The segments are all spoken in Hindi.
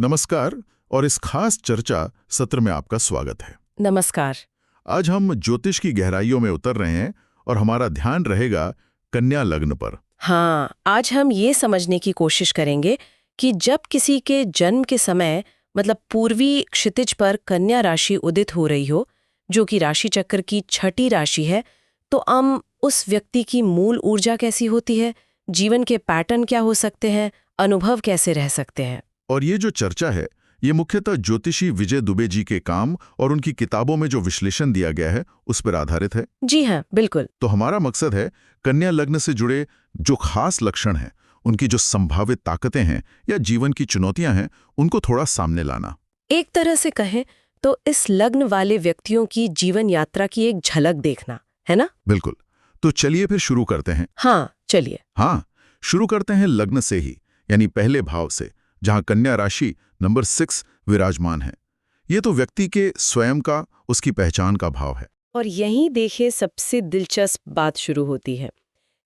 नमस्कार और इस खास चर्चा सत्र में आपका स्वागत है। नमस्कार। आज हम ज्योतिष की गहराइयों में उतर रहे हैं और हमारा ध्यान रहेगा कन्या लग्न पर। हाँ, आज हम ये समझने की कोशिश करेंगे कि जब किसी के जन्म के समय मतलब पूर्वी क्षितिज पर कन्या राशि उदित हो रही हो, जो कि राशि चक्र की छठी राशि है, तो उस व्यक्ति की मूल ऊर्जा कैसी होती है, जीवन के पैटर्न क्या हो सकते हैं, अनुभव कैसे रह सकते हैं। और ये जो चर्चा है, ये मुख्यतः ज्योतिषी विजय दुबे जी के काम और उनकी किताबों में जो विश्लेषण दिया गया है उस पर आधारित है। जी हाँ, बिल्कुल। तो हमारा मकसद है कन्या लग्न से जुड़े जो खास लक्षण हैं, उनकी जो संभावित ताकतें हैं या जीवन की चुनौतियां हैं, उनको थोड़ा सामने लाना। एक तरह से कहें तो इस लग्न वाले व्यक्तियों की जीवन यात्रा की एक झलक देखना, है ना? बिल्कुल। तो चलिए फिर शुरू करते हैं। हाँ, चलिए। हाँ, शुरू करते हैं लग्न से ही, यानी पहले भाव से, जहां कन्या राशि नंबर 6 विराजमान है। ये तो व्यक्ति के स्वयं का, उसकी पहचान का भाव है। और यहीं देखिए सबसे दिलचस्प बात शुरू होती है।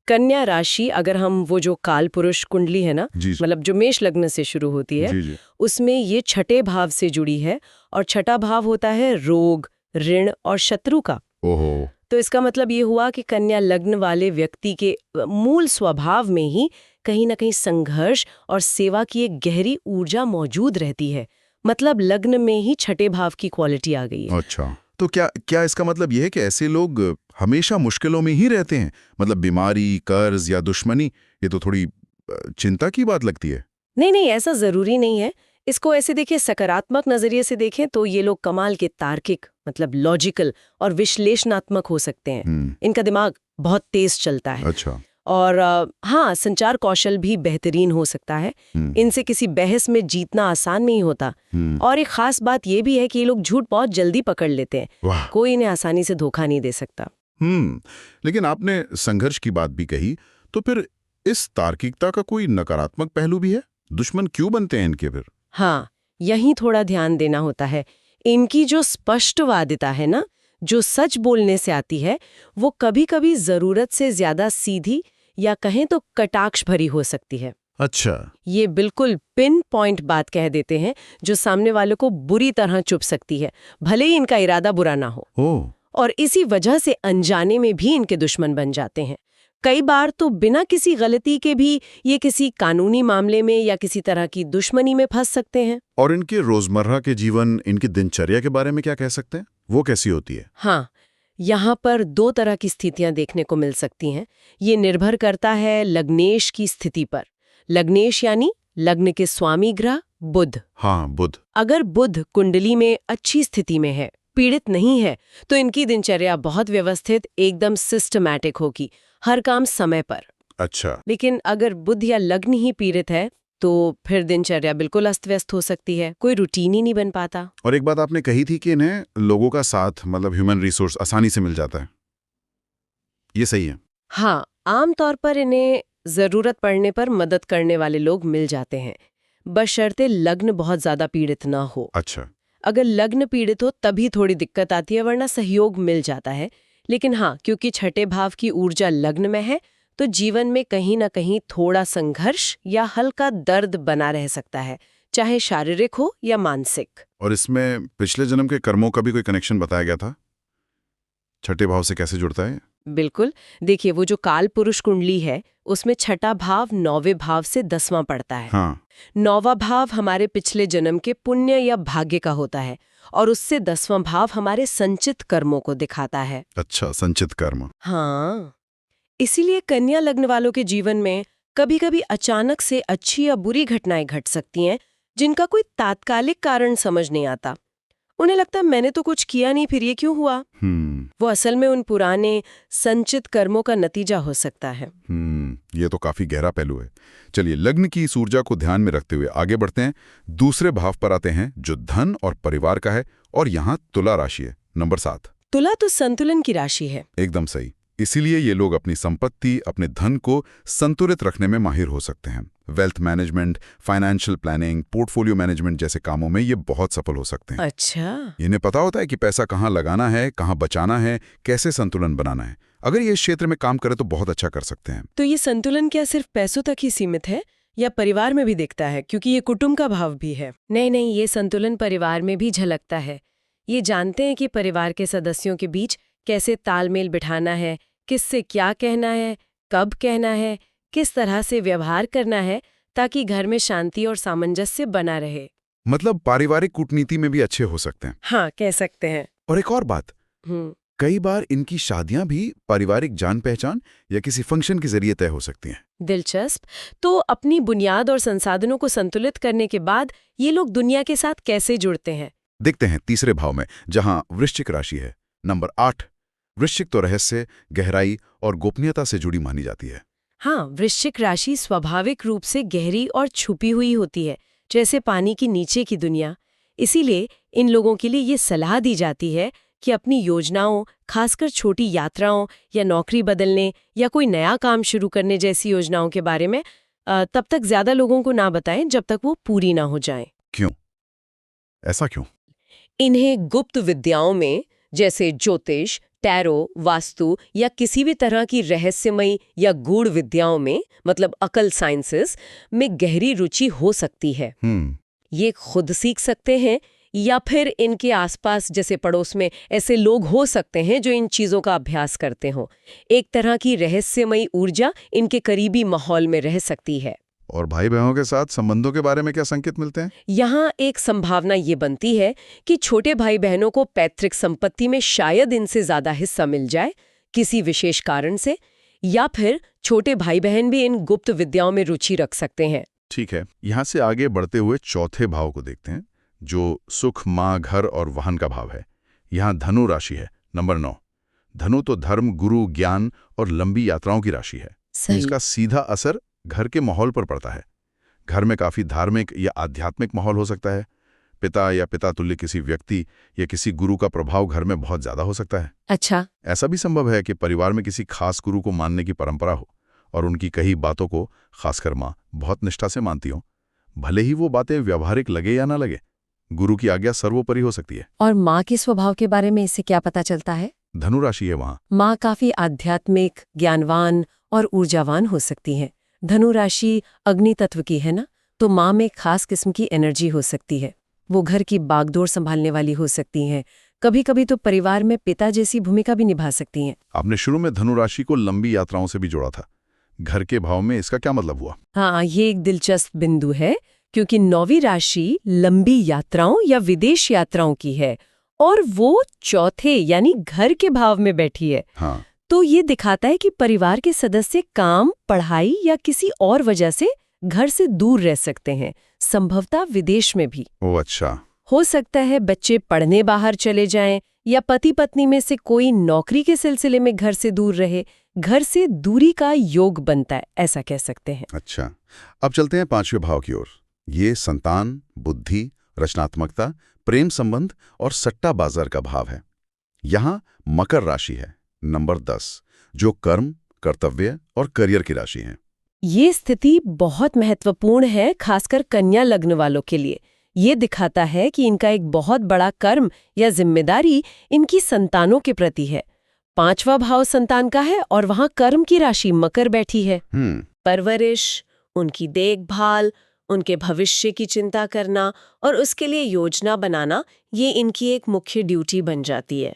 कन्या राशि, अगर हम वो जो काल पुरुष कुंडली है ना, मतलब जो मेष लग्न से शुरू होती है, जी। उसमें ये छठे भाव से जुड़ी है और छठा भाव होता है रोग, ऋण और शत्रु का। ओहो। तो इसका मतलब ये हुआ कि कन्या लग्न वाले व्यक्ति के मूल स्वभाव में ही कहीं ना कहीं संघर्ष और सेवा की एक गहरी ऊर्जा मौजूद रहती है। मतलब लग्न में ही छठे भाव की क्वालिटी आ गई है। अच्छा, तो क्या इसका मतलब यह है कि ऐसे लोग हमेशा मुश्किलों में ही रहते हैं? मतलब बीमारी, कर्ज या दुश्मनी, ये तो थोड़ी चिंता की बात लगती है। नहीं, ऐसा जरूरी नहीं है। इसको ऐसे देखिए, सकारात्मक नजरिए से देखें तो ये लोग कमाल के तार्किक, मतलब लॉजिकल और विश्लेषणात्मक हो सकते हैं। इनका दिमाग बहुत तेज चलता है। अच्छा। और हाँ, संचार कौशल भी बेहतरीन हो सकता है। इनसे किसी बहस में जीतना आसान नहीं होता। और एक खास बात ये भी है कि ये लोग झूठ बहुत जल्दी पकड़ लेते हैं। कोई इन्हें आसानी से धोखा नहीं दे सकता। लेकिन आपने संघर्ष की बात भी कही, तो फिर इस तार्किकता का कोई नकारात्मक पहलू भी है? दुश्मन क्यों बनते हैं इनके फिर? हाँ, यही थोड़ा ध्यान देना होता है। इनकी जो स्पष्टवादिता है ना, जो सच बोलने से आती है, वो कभी-कभी जरूरत से ज्यादा सीधी या कहें तो कटाक्ष भरी हो सकती है। अच्छा। ये बिल्कुल पिन पॉइंट बात कह देते हैं, जो सामने वाले को बुरी तरह चुभ सकती है, भले ही इनका इरादा बुरा ना हो। और इसी वजह से अनजाने में भी इनके दुश्मन बन जाते हैं। कई बार तो बिना किसी गलती के भी ये किसी कानूनी मामले में या किसी तरह की दुश्मनी में फंस सकते हैं। और इनके रोजमर्रा के जीवन, इनकी दिनचर्या के बारे में क्या कह सकते हैं? वो कैसी होती है? हाँ, यहाँ पर दो तरह की स्थितियां देखने को मिल सकती हैं। ये निर्भर करता है लग्नेश की स्थिति पर। लग्नेश यानी लग्न के स्वामी ग्रह बुध। हाँ, बुध। अगर बुध कुंडली में अच्छी स्थिति में है, पीड़ित नहीं है, तो इनकी दिनचर्या बहुत व्यवस्थित, एकदम सिस्टमैटिक होगी, हर काम समय पर। अच्छा। लेकिन अगर बुध या लग्न ही पीड़ित है तो फिर दिनचर्या बिल्कुल अस्त व्यस्त हो सकती है, कोई रूटीन ही नहीं बन पाता। और एक बात आपने कही थी कि इन्हें लोगों का साथ, मतलब ह्यूमन रिसोर्स आसानी से मिल जाता है, ये सही है? हाँ, आमतौर पर इन्हें जरूरत पड़ने पर मदद करने वाले लोग मिल जाते हैं, बशर्ते लग्न बहुत ज्यादा पीड़ित ना हो। अच्छा। अगर लग्न पीड़ित हो तभी थोड़ी दिक्कत आती है, वरना सहयोग मिल जाता है। लेकिन हाँ, क्योंकि छठे भाव की ऊर्जा लग्न में है, तो जीवन में कहीं ना कहीं थोड़ा संघर्ष या हल्का दर्द बना रह सकता है, चाहे शारीरिक हो या मानसिक। और इसमें पिछले जन्म के कर्मों का भी कोई कनेक्शन बताया गया था? छठे भाव से कैसे जुड़ता है? बिल्कुल। देखिए, वो जो काल पुरुष कुंडली है, उसमें छठा भाव 9वें भाव से 10वां पड़ता है। हाँ। 9वां भाव हमारे पिछले जन्म के पुण्य या भाग्य का होता है, और उससे 10वां भाव हमारे संचित कर्मों को दिखाता है। अच्छा, संचित कर्म। हाँ, इसीलिए कन्या लग्न वालों के जीवन में कभी-कभी अचानक से अच्छी या बुरी घटनाएं घट सकती हैं, जिनका कोई तात्कालिक कारण समझ नहीं आता। उन्हें लगता है मैंने तो कुछ किया नहीं, फिर ये क्यों हुआ? वो असल में उन पुराने संचित कर्मों का नतीजा हो सकता है। ये तो काफी गहरा पहलू है। चलिए, लग्न की इस ऊर्जा को ध्यान में रखते हुए आगे बढ़ते हैं। दूसरे भाव पर आते हैं, जो धन और परिवार का है, और यहाँ तुला राशि है, नंबर 7। तुला तो संतुलन की राशि है। एकदम सही। इसीलिए ये लोग अपनी संपत्ति, अपने धन को संतुलित रखने में माहिर हो सकते हैं। Wealth management, financial planning, portfolio management जैसे कामों में ये बहुत सफल हो सकते हैं। अच्छा। इन्हें पता होता है कि पैसा कहाँ लगाना है, कहाँ बचाना है, कैसे संतुलन बनाना है। अगर ये इस क्षेत्र में काम करे तो बहुत अच्छा कर सकते हैं। तो ये संतुलन क्या सिर्फ पैसों तक ही सीमित है, या परिवार में भी दिखता है, क्योंकि ये कुटुंब का भाव भी है? नहीं, ये संतुलन परिवार में भी झलकता है। ये जानते हैं कि परिवार के सदस्यों के बीच कैसे तालमेल बिठाना है, किससे क्या कहना है, कब कहना है, किस तरह से व्यवहार करना है, ताकि घर में शांति और सामंजस्य बना रहे। मतलब पारिवारिक कूटनीति में भी अच्छे हो सकते हैं। हाँ, कह सकते हैं। और एक और बात, हम्म कई बार इनकी शादियां भी पारिवारिक जान पहचान या किसी फंक्शन के जरिए तय हो सकती हैं। दिलचस्प। तो अपनी बुनियाद और संसाधनों को संतुलित करने के बाद ये लोग दुनिया के साथ कैसे जुड़ते हैं? देखते हैं तीसरे भाव में, जहां वृश्चिक राशि है, नंबर 8। वृश्चिक तो रहस्य, गहराई और गोपनीयता से जुड़ी मानी जाती है। हाँ, वृश्चिक राशि स्वाभाविक रूप से गहरी और छुपी हुई होती है, जैसे पानी की नीचे की दुनिया। इसीलिए इन लोगों के लिए ये सलाह दी जाती है कि अपनी योजनाओं, खासकर छोटी यात्राओं या नौकरी बदलने या कोई नया काम शुरू करने जैसी योजनाओं के बारे में तब तक ज्यादा लोगों को ना बताएं जब तक वो पूरी ना हो जाएं। क्यों? ऐसा क्यों? इन्हें गुप्त विद्याओं में, जैसे ज्योतिष, टैरो, वास्तु या किसी भी तरह की रहस्यमयी या गूढ़ विद्याओं में, मतलब अकल साइंसेस में गहरी रुचि हो सकती है। ये खुद सीख सकते हैं या फिर इनके आसपास, जैसे पड़ोस में ऐसे लोग हो सकते हैं जो इन चीजों का अभ्यास करते हों। एक तरह की रहस्यमयी ऊर्जा इनके करीबी माहौल में रह सकती है। और भाई बहनों के साथ संबंधों के बारे में क्या संकेत मिलते हैं? यहाँ एक संभावना ये बनती है कि छोटे भाई बहनों को पैतृक संपत्ति में शायद इनसे ज्यादा हिस्सा मिल जाए किसी विशेष कारण से, या फिर छोटे भाई बहन भी इन गुप्त विद्याओं में रुचि रख सकते हैं। ठीक है, यहाँ से आगे बढ़ते हुए चौथे भाव को देखते हैं, जो सुख, माँ, घर और वाहन का भाव है। यहाँ धनु राशि है, नंबर 9। धनु तो धर्म, गुरु, ज्ञान और लंबी यात्राओं की राशि है। इसका सीधा असर घर के माहौल पर पड़ता है। घर में काफी धार्मिक या आध्यात्मिक माहौल हो सकता है। पिता या पिता तुल्य किसी व्यक्ति या किसी गुरु का प्रभाव घर में बहुत ज्यादा हो सकता है। अच्छा। ऐसा भी संभव है कि परिवार में किसी खास गुरु को मानने की परंपरा हो और उनकी कही बातों को खासकर माँ बहुत निष्ठा से मानती हो, भले ही वो बातें व्यवहारिक लगे या ना लगे। गुरु की आज्ञा सर्वोपरि हो सकती है। और माँ के स्वभाव के बारे में इससे क्या पता चलता है? धनु राशि है वहाँ। माँ काफी आध्यात्मिक, ज्ञानवान और ऊर्जावान हो सकती है। धनु राशि अग्नि तत्व की है ना, तो माँ में खास किस्म की एनर्जी हो सकती है। वो घर की बागडोर संभालने वाली हो सकती हैं। कभी कभी तो परिवार में पिता जैसी भूमिका भी निभा सकती हैं। आपने शुरू में धनु राशि को लंबी यात्राओं से भी जोड़ा था। घर के भाव में इसका क्या मतलब हुआ? हाँ, ये एक दिलचस्प बिंदु है, क्योंकि 9वीं राशि लंबी यात्राओं या विदेश यात्राओं की है और वो चौथे यानी घर के भाव में बैठी है। हाँ। तो ये दिखाता है कि परिवार के सदस्य काम, पढ़ाई या किसी और वजह से घर से दूर रह सकते हैं, संभवतः विदेश में भी। ओह अच्छा। हो सकता है बच्चे पढ़ने बाहर चले जाएं या पति पत्नी में से कोई नौकरी के सिलसिले में घर से दूर रहे। घर से दूरी का योग बनता है, ऐसा कह सकते हैं। अच्छा, अब चलते हैं 5वें भाव की ओर। ये संतान, बुद्धि, रचनात्मकता, प्रेम संबंध और सट्टा बाजार का भाव है। यहाँ मकर राशि है, नंबर 10, जो कर्म, कर्तव्य और करियर की राशि है। ये स्थिति बहुत महत्वपूर्ण है, खासकर कन्या लग्न वालों के लिए। ये दिखाता है कि इनका एक बहुत बड़ा कर्म या जिम्मेदारी इनकी संतानों के प्रति है। 5वां भाव संतान का है और वहां कर्म की राशि मकर बैठी है। परवरिश, उनकी देखभाल, उनके भविष्य की चिंता करना और उसके लिए योजना बनाना, ये इनकी एक मुख्य ड्यूटी बन जाती है।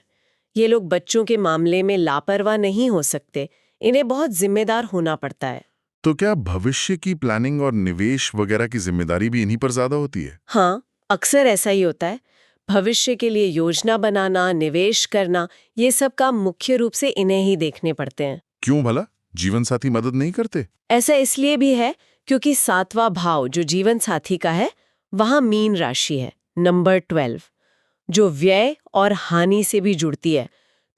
ये लोग बच्चों के मामले में लापरवाह नहीं हो सकते, इन्हें बहुत जिम्मेदार होना पड़ता है। तो क्या भविष्य की प्लानिंग और निवेश वगैरह की जिम्मेदारी भी इन्हीं पर ज्यादा होती है? हाँ, अक्सर ऐसा ही होता है। भविष्य के लिए योजना बनाना, निवेश करना, ये सब काम मुख्य रूप से इन्हें ही देखने पड़ते हैं। क्यों भला? जीवन साथी मदद नहीं करते? ऐसा इसलिए भी है क्योंकि 7वां भाव जो जीवन साथी का है, वहां मीन राशि है, नंबर 12, जो व्यय और हानि से भी जुड़ती है।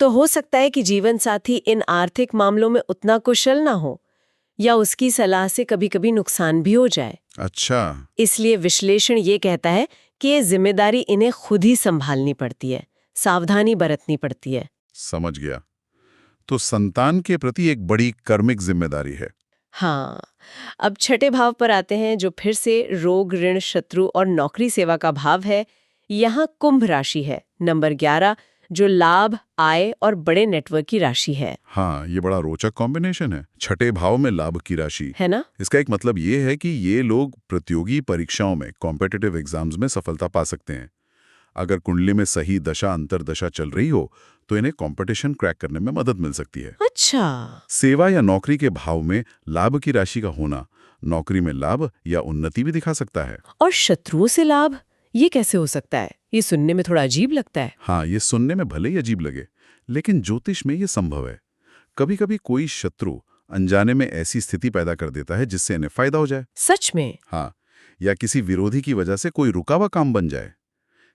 तो हो सकता है कि जीवन साथी इन आर्थिक मामलों में उतना कुशल ना हो या उसकी सलाह से कभी-कभी नुकसान भी हो जाए। अच्छा। इसलिए विश्लेषण ये कहता है कि ये जिम्मेदारी इन्हें खुद ही संभालनी पड़ती है, सावधानी बरतनी पड़ती है। समझ गया। तो संतान के प्रति एक बड़ी कर्मिक जिम्मेदारी है। हाँ, अब 6ठे भाव पर आते हैं, जो फिर से रोग, ऋण, शत्रु और नौकरी सेवा का भाव है। यहाँ कुंभ राशि है, नंबर 11, जो लाभ, आय और बड़े नेटवर्क की राशि है। हाँ, ये बड़ा रोचक कॉम्बिनेशन है। छठे भाव में लाभ की राशि है ना? इसका एक मतलब ये है कि ये लोग प्रतियोगी परीक्षाओं में, कॉम्पिटिटिव एग्जाम्स में सफलता पा सकते हैं। अगर कुंडली में सही दशा अंतर्दशा चल रही हो तो इन्हें कंपटीशन क्रैक करने में मदद मिल सकती है। अच्छा। सेवा या नौकरी के भाव में लाभ की राशि का होना नौकरी में लाभ या उन्नति भी दिखा सकता है। और शत्रुओं से लाभ, ये कैसे हो सकता है? ये सुनने में थोड़ा अजीब लगता है। हाँ, ये सुनने में भले ही अजीब लगे, लेकिन ज्योतिष में ये संभव है। कभी कभी कोई शत्रु अनजाने में ऐसी स्थिति पैदा कर देता है जिससे इन्हें फायदा हो जाए। सच में? हाँ, या किसी विरोधी की वजह से कोई रुका हुआ काम बन जाए।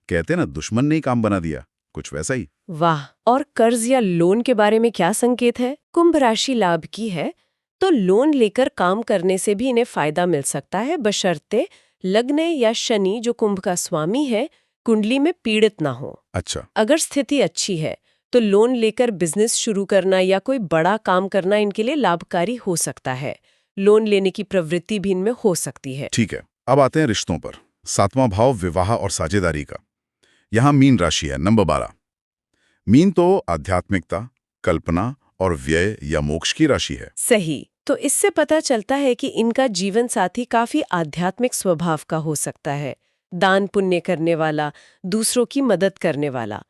कहते ना, दुश्मन ने ही काम बना दिया, कुछ वैसा ही। वाह। और कर्ज या लोन के बारे में क्या संकेत है? कुंभ राशि लाभ की है तो लोन लेकर काम करने से भी इन्हें फायदा मिल सकता है, बशर्ते लग्न या शनि, जो कुंभ का स्वामी है, कुंडली में पीड़ित ना हो। अच्छा। अगर स्थिति अच्छी है तो लोन लेकर बिजनेस शुरू करना या कोई बड़ा काम करना इनके लिए लाभकारी हो सकता है। लोन लेने की प्रवृत्ति भी इनमें हो सकती है। ठीक है, अब आते हैं रिश्तों पर। 7वां भाव विवाह और साझेदारी का। यहां मीन राशि है, नंबर 12। मीन तो आध्यात्मिकता, कल्पना और व्यय या मोक्ष की राशि है। सही। तो इससे पता चलता है कि इनका जीवन साथी काफी आध्यात्मिक स्वभाव का हो सकता है, दान पुण्य करने वाला, दूसरों की मदद करने वाला।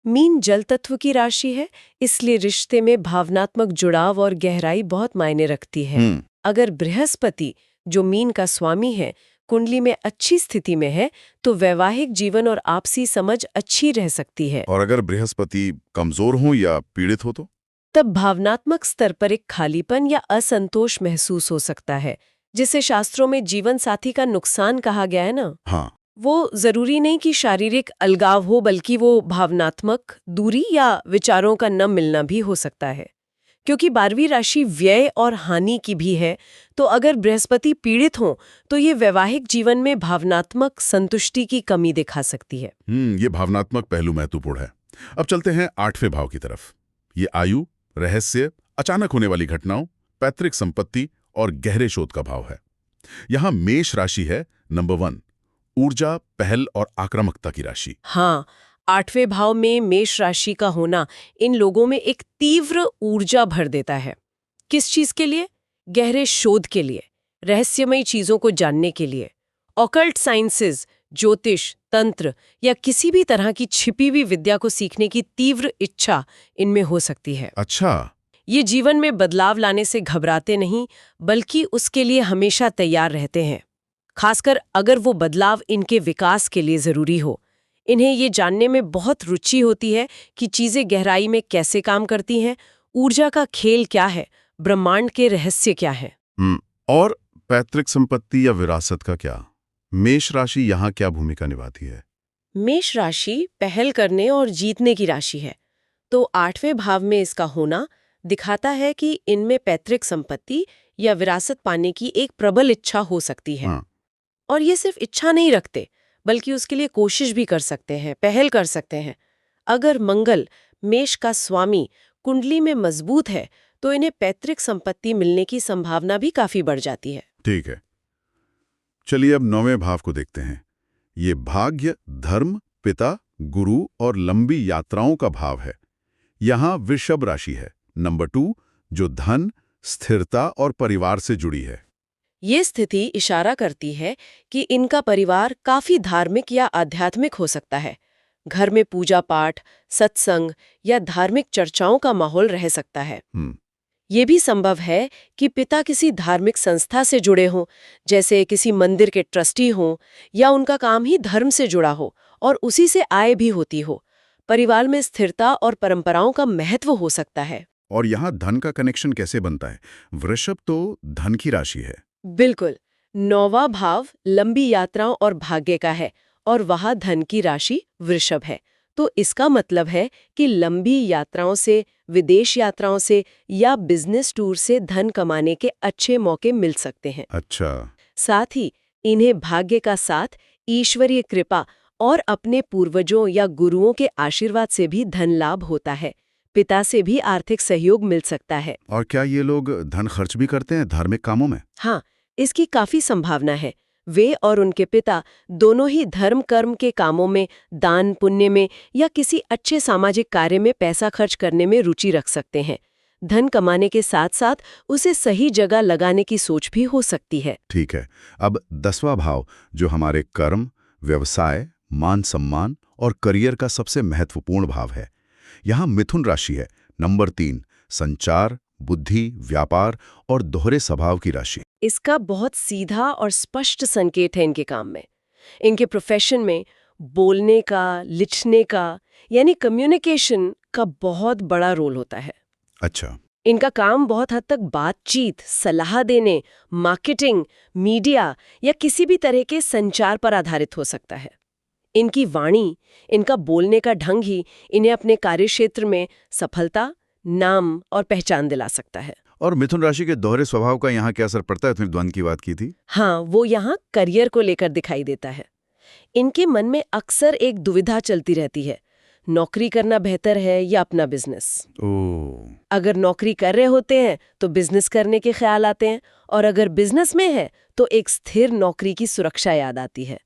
मीन जल तत्व की राशि है, इसलिए रिश्ते में भावनात्मक जुड़ाव और गहराई बहुत मायने रखती है। अगर बृहस्पति, जो मीन का स्वामी है, कुंडली में अच्छी स्थिति में है तो वैवाहिक जीवन और आपसी समझ अच्छी रह सकती है। और अगर बृहस्पति कमजोर हो या पीड़ित हो तो तब भावनात्मक स्तर पर एक खालीपन या असंतोष महसूस हो सकता है, जिसे शास्त्रों में जीवन साथी का नुकसान कहा गया है ना। हाँ, वो जरूरी नहीं कि शारीरिक अलगाव हो, बल्कि वो भावनात्मक दूरी या विचारों का न मिलना भी हो सकता है। क्योंकि 12वीं राशि व्यय और हानि की भी है, तो अगर बृहस्पति पीड़ित हो तो ये वैवाहिक जीवन में भावनात्मक संतुष्टि की कमी दिखा सकती है। ये भावनात्मक पहलू महत्वपूर्ण है। अब चलते हैं 8वें भाव की तरफ। ये आयु, रहस्य, अचानक होने वाली घटनाओं, पैतृक संपत्ति और गहरे शोध का भाव है। यहां मेष राशि है, नंबर 1। ऊर्जा, पहल और आक्रामकता की राशि। हाँ, 8वें भाव में मेष राशि का होना इन लोगों में एक तीव्र ऊर्जा भर देता है। किस चीज के लिए? गहरे शोध के लिए, रहस्यमयी चीजों को जानने के लिए। ऑकल्ट साइंसेज, ज्योतिष, तंत्र या किसी भी तरह की छिपी हुई विद्या को सीखने की तीव्र इच्छा इनमें हो सकती है। अच्छा। ये जीवन में बदलाव लाने से घबराते नहीं, बल्कि उसके लिए हमेशा तैयार रहते हैं, खासकर अगर वो बदलाव इनके विकास के लिए जरूरी हो। इन्हें ये जानने में बहुत रुचि होती है कि चीजें गहराई में कैसे काम करती हैं, ऊर्जा का खेल क्या है, ब्रह्मांड के रहस्य क्या है। और पैतृक संपत्ति या विरासत का क्या? मेष राशि यहाँ क्या भूमिका निभाती है? मेष राशि पहल करने और जीतने की राशि है, तो 8वें भाव में इसका होना दिखाता है कि इनमें पैतृक संपत्ति या विरासत पाने की एक प्रबल इच्छा हो सकती है। और ये सिर्फ इच्छा नहीं रखते, बल्कि उसके लिए कोशिश भी कर सकते हैं, पहल कर सकते हैं। अगर मंगल, मेष का स्वामी, कुंडली में मजबूत है तो इन्हें पैतृक संपत्ति मिलने की संभावना भी काफी बढ़ जाती है। ठीक है, चलिए अब 9वें भाव को देखते हैं। ये भाग्य, धर्म, पिता, गुरु और लंबी यात्राओं का भाव है। यहाँ वृषभ राशि है, नंबर 2, जो धन, स्थिरता और परिवार से जुड़ी है। ये स्थिति इशारा करती है कि इनका परिवार काफी धार्मिक या आध्यात्मिक हो सकता है। घर में पूजा पाठ, सत्संग या धार्मिक चर्चाओं का माहौल रह सकता है। ये भी संभव है कि पिता किसी धार्मिक संस्था से जुड़े हों, जैसे किसी मंदिर के ट्रस्टी हों, या उनका काम ही धर्म से जुड़ा हो और उसी से आय भी होती हो। परिवार में स्थिरता और परंपराओं का महत्व हो सकता है। और यहाँ धन का कनेक्शन कैसे बनता है? वृषभ तो धन की राशि है। बिल्कुल। 9वां भाव लंबी यात्राओं और भाग्य का है और वहां धन की राशि वृषभ है, तो इसका मतलब है कि लंबी यात्राओं से, विदेश यात्राओं से या बिजनेस टूर से धन कमाने के अच्छे मौके मिल सकते हैं। अच्छा। साथ ही इन्हें भाग्य का साथ, ईश्वरीय कृपा और अपने पूर्वजों या गुरुओं के आशीर्वाद से भी धन लाभ होता है। पिता से भी आर्थिक सहयोग मिल सकता है। और क्या ये लोग धन खर्च भी करते हैं धार्मिक कामों में? हाँ, इसकी काफी संभावना है। वे और उनके पिता दोनों ही धर्म कर्म के कामों में, दान पुण्य में या किसी अच्छे सामाजिक कार्य में पैसा खर्च करने में रुचि रख सकते हैं। धन कमाने के साथ साथ उसे सही जगह लगाने की सोच भी हो सकती है। ठीक है। अब 10वां भाव, जो हमारे कर्म, व्यवसाय, मान सम्मान और करियर का सबसे महत्वपूर्ण भाव है। यहाँ मिथुन राशि है, नंबर 3, संचार, बुद्धि, व्यापार और दोहरे स्वभाव की राशि। इसका बहुत सीधा और स्पष्ट संकेत है इनके काम में। इनके प्रोफेशन में बोलने का, लिखने का यानी कम्युनिकेशन का बहुत बड़ा रोल होता है। अच्छा। इनका काम बहुत हद तक बातचीत, सलाह देने, मार्केटिंग, मीडिया या किसी भी तरह के संचार पर आधारित हो सकता है। इनकी वाणी, इनका बोलने का ढंग ही इन्हें अपने कार्यक्षेत्र में सफलता, नाम और पहचान दिला सकता है। और मिथुन राशि के दोहरे स्वभाव का यहाँ क्या असर पड़ता है? तुमने द्वंद्व की बात की थी। हाँ, वो यहाँ करियर को लेकर दिखाई देता है। इनके मन में अक्सर एक दुविधा चलती रहती है, नौकरी करना बेहतर है या अपना बिजनेस। अगर नौकरी कर रहे होते हैं तो बिजनेस करने के ख्याल आते हैं, और अगर बिजनेस में है तो एक स्थिर नौकरी की सुरक्षा याद आती है।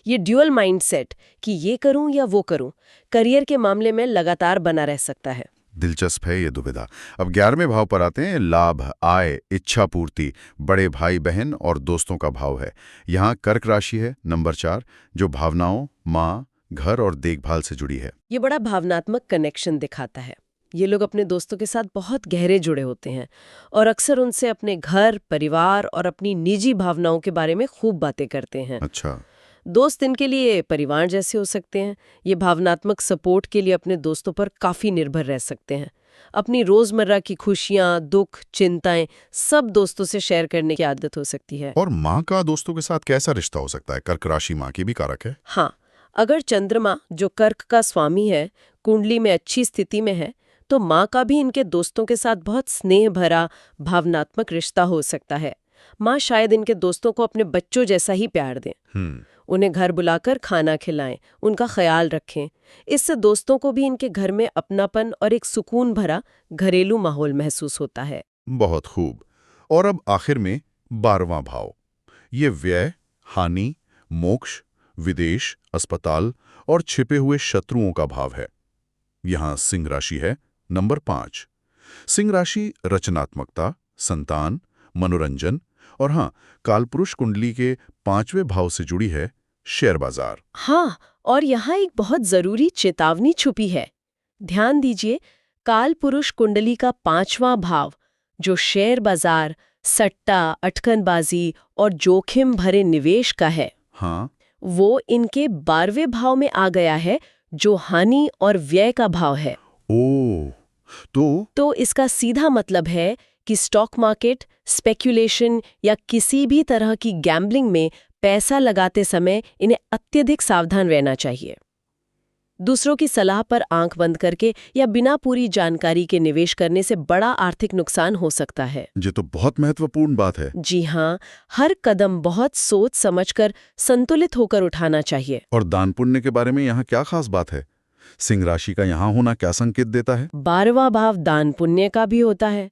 ये ड्यूअल माइंडसेट कि ये करूं या वो करूं, करियर के मामले में लगातार बना रह सकता है। दिलचस्प है ये दुविधा। अब 11वें भाव पर आते हैं, लाभ, आय, इच्छा पूर्ति, बड़े भाई बहन और दोस्तों का भाव है। यहाँ कर्क राशि है, नंबर 4, जो भावनाओं, माँ, घर और देखभाल से जुड़ी है। ये बड़ा भावनात्मक कनेक्शन दिखाता है। ये लोग अपने दोस्तों के साथ बहुत गहरे जुड़े होते हैं और अक्सर उनसे अपने घर, परिवार और अपनी निजी भावनाओं के बारे में खूब बातें करते हैं। अच्छा। दोस्त इनके लिए परिवार जैसे हो सकते हैं। ये भावनात्मक सपोर्ट के लिए अपने दोस्तों पर काफी निर्भर रह सकते हैं। अपनी रोजमर्रा की खुशियां, दुख, चिंताएं सब दोस्तों से शेयर करने की आदत हो सकती है। और माँ का दोस्तों के साथ कैसा रिश्ता हो सकता है? कर्क राशि माँ की भी कारक है। हाँ, अगर चंद्रमा, जो कर्क का स्वामी है, कुंडली में अच्छी स्थिति में है, तो माँ का भी इनके दोस्तों के साथ बहुत स्नेह भरा भावनात्मक रिश्ता हो सकता है। माँ शायद इनके दोस्तों को अपने बच्चों जैसा ही प्यार दें, उन्हें घर बुलाकर खाना खिलाएं, उनका ख्याल रखें। इससे दोस्तों को भी इनके घर में अपनापन और एक सुकून भरा घरेलू माहौल महसूस होता है। बहुत खूब। और अब आखिर में 12वां भाव, ये व्यय, हानि, मोक्ष, विदेश, अस्पताल और छिपे हुए शत्रुओं का भाव है। यहाँ सिंह राशि है, नंबर 5। सिंह राशि रचनात्मकता, संतान, मनोरंजन और हाँ, कालपुरुष कुंडली के 5वें भाव से जुड़ी है, शेयर बाजार। हाँ, और यहाँ एक बहुत जरूरी चेतावनी छुपी है। ध्यान दीजिए, कालपुरुष कुंडली का 5वां भाव, जो शेयर बाजार, सट्टा, अटकनबाजी और जोखिम भरे निवेश का है, हाँ, वो इनके 12वें भाव में आ गया है, जो हानि और व्यय का भाव है। ओ, तो इसका सीधा मतलब है कि स्टॉक मार्केट, स्पेक्यूलेशन या किसी भी तरह की गैम्बलिंग में पैसा लगाते समय इन्हें अत्यधिक सावधान रहना चाहिए। दूसरों की सलाह पर आंख बंद करके या बिना पूरी जानकारी के निवेश करने से बड़ा आर्थिक नुकसान हो सकता है। ये तो बहुत महत्वपूर्ण बात है। जी हाँ, हर कदम बहुत सोच समझकर संतुलित होकर उठाना चाहिए। और दान पुण्य के बारे में यहाँ क्या खास बात है? सिंह राशि का यहाँ होना क्या संकेत देता है? 12वां भाव दान पुण्य का भी होता है।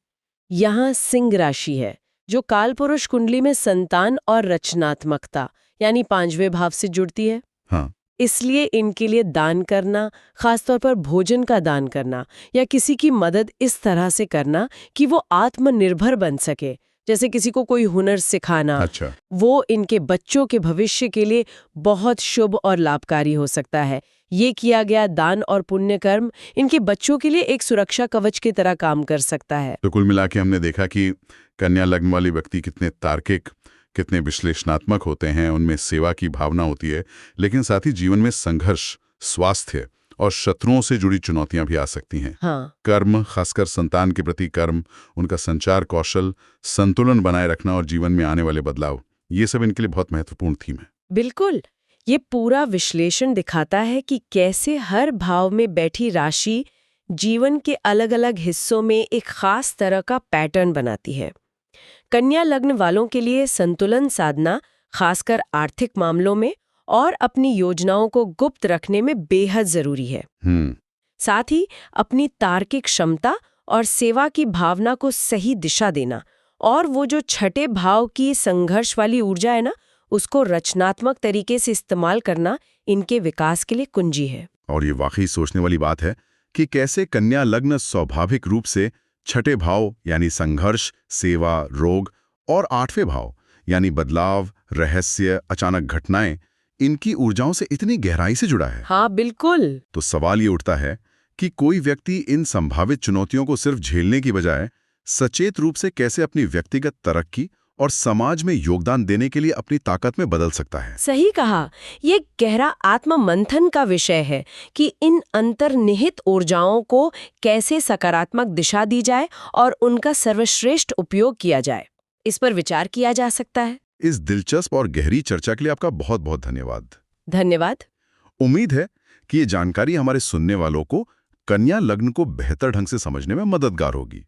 यहाँ सिंह राशि है, जो कालपुरुष कुंडली में संतान और रचनात्मकता यानी 5वें भाव से जुड़ती है। हाँ। इसलिए इनके लिए दान करना, खासतौर पर भोजन का दान करना या किसी की मदद इस तरह से करना कि वो आत्मनिर्भर बन सके, जैसे किसी को कोई हुनर सिखाना, अच्छा। वो इनके बच्चों के भविष्य के लिए बहुत शुभ और लाभकारी हो सकता है। ये किया गया दान और पुण्य कर्म इनके बच्चों के लिए एक सुरक्षा कवच की तरह काम कर सकता है। तो कुल मिला के हमने देखा कि कन्या लग्न वाले व्यक्ति कितने तार्किक, कितने विश्लेषणात्मक होते हैं, उनमें सेवा की भावना होती है, लेकिन साथ ही जीवन में संघर्ष, स्वास्थ्य और शत्रुओं से जुड़ी चुनौतियां भी आ सकती हैं। हाँ। कर्म, खासकर संतान के प्रति कर्म, उनका संचार कौशल, संतुलन बनाए रखना और जीवन में आने वाले बदलाव, ये सब इनके लिए बहुत महत्वपूर्ण थीम है। बिल्कुल, ये पूरा विश्लेषण दिखाता है कि कैसे हर भाव में बैठी राशि जीवन के अलग अलग हिस्सों में एक खास तरह का पैटर्न बनाती है। कन्या लग्न वालों के लिए संतुलन साधना, खासकर आर्थिक मामलों में और अपनी योजनाओं को गुप्त रखने में बेहद जरूरी है। साथ ही अपनी तार्किक क्षमता और सेवा की भावना को सही दिशा देना और वो जो छठे भाव की संघर्ष वाली ऊर्जा है ना, उसको रचनात्मक तरीके से इस्तेमाल करना इनके विकास के लिए कुंजी है। और ये वाकई सोचने वाली बात है कि कैसे कन्या लग्न स्वाभाविक रूप से छठे भाव यानी संघर्ष, सेवा, रोग और आठवें भाव यानी बदलाव, रहस्य, अचानक घटनाएं, इनकी ऊर्जाओं से इतनी गहराई से जुड़ा है। हाँ बिल्कुल। तो सवाल ये उठता है कि कोई व्यक्ति इन संभावित चुनौतियों को सिर्फ झेलने की बजाय सचेत रूप से कैसे अपनी व्यक्तिगत तरक्की और समाज में योगदान देने के लिए अपनी ताकत में बदल सकता है। सही कहा। ये गहरा आत्म मंथन का विषय है कि इन अंतर्निहित ऊर्जाओं को कैसे सकारात्मक दिशा दी जाए और उनका सर्वश्रेष्ठ उपयोग किया जाए। इस पर विचार किया जा सकता है। इस दिलचस्प और गहरी चर्चा के लिए आपका बहुत बहुत धन्यवाद। धन्यवाद। उम्मीद है कि ये जानकारी हमारे सुनने वालों को कन्या लग्न को बेहतर ढंग से समझने में मददगार होगी।